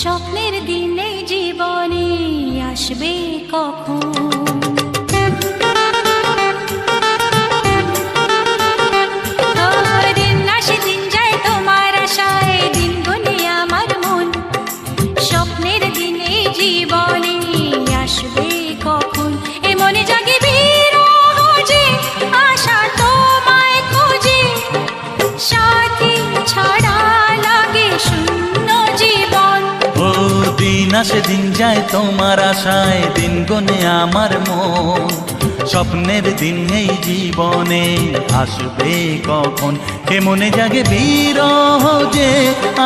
স্বপ্নের দিনে জীবনে আসবে কখন? দিন আসে দিন যায় তোমার আশায়, দিন গুনে আমার মন। স্বপ্নের দিনে জীবনে আসবে কখন? এ মনে জাগে বিরহ যে আশা তোমায় খোঁজে, সাথী ছাড়া লাগে শূন্য জীবন। ও দিন আসে দিন যায় তোমার আশায়, দিন গুনে আমার মন। স্বপ্নের দিন এই জীবনে আসবে কখন? কে মনে জাগে বিরহ যে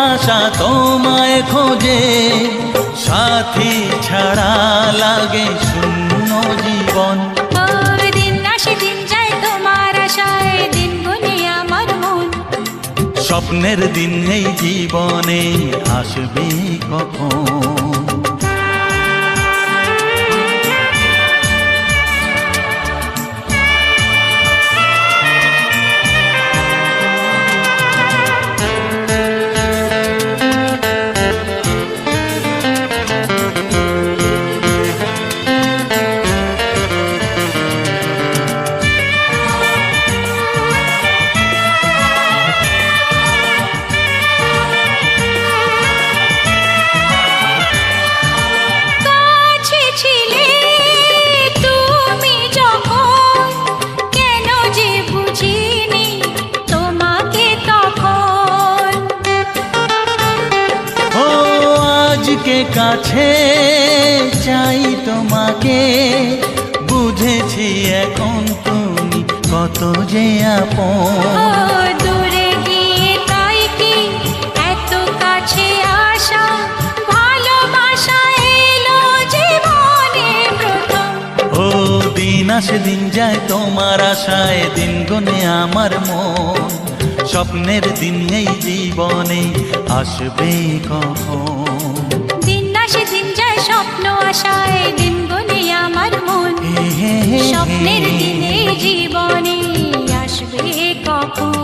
আশা তোমায় খোঁজে, সাথী ছাড়া লাগে শূন্য জীবন। দিন আসে দিন যায় তোমার আশায়, দিন গুনে আমার মন। স্বপ্নের দিন এই জীবনে আসবে কখন? কাছে চাই তোমাকে, বুঝেছি এখন তুমি কত যে আপন। দূরে গিয়ে তাই কি এত কাছে আসা, ভালোবাসা এলো জীবনে প্রথম। ও দিন আসে দিন যায় তোমার আশায়, দিন গুনে আমার মন। স্বপ্নের দিন এই জীবনে আসবে কখন? দিন যায় স্বপ্ন আশায়, দিন গুনে আমার মন। স্বপ্নের দিনে জীবনে আসবে কখন?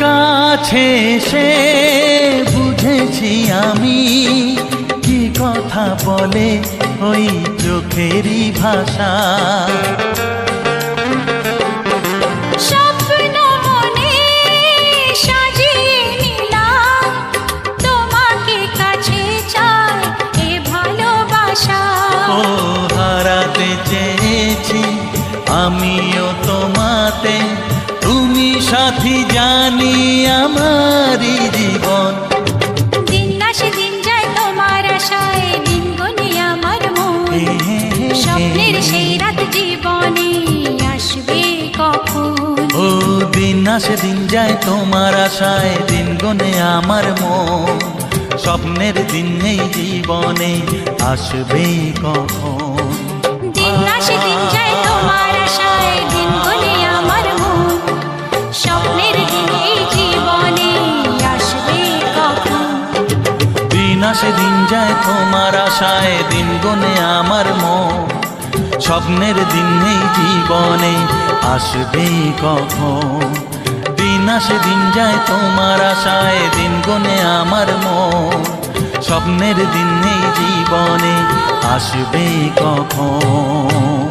কাছে সে বুঝেছি আমি, কি কথা বলে ওই চোখেরই ভাষা। স্বপ্ন মনে সাজিয়ে নিলাম, তোমাকে কাছে চাই এ ভালোবাসা। ও হারাতে চেয়েছি আমিও তোমাতে, তুমি সাথী জানি আমারই জীবন। দিন আসে দিন যায় তোমার আশায়, দিন গুনে আমার মন। স্বপ্নের সেই রাত জীবনে আসবে কখন? ও দিন আসে দিন যায় তোমার আশায়, দিন গুনে আমার মন। স্বপ্নের দিন এই জীবনে আসবে কখন? দিন আসে দিন যায় তোমার আশায়, দিন গুনে আমার মন। স্বপ্নের দিন এই জীবনে আসবে কখন? দিন আসে দিন যায় তোমার আশায়, দিন গুনে আমার মন। স্বপ্নের দিন এই জীবনে আসবে কখন? দিন আসে দিন যায় তোমার আশায়, দিন গুনে আমার মন। স্বপ্নের দিন এই জীবনে আসবে কখন?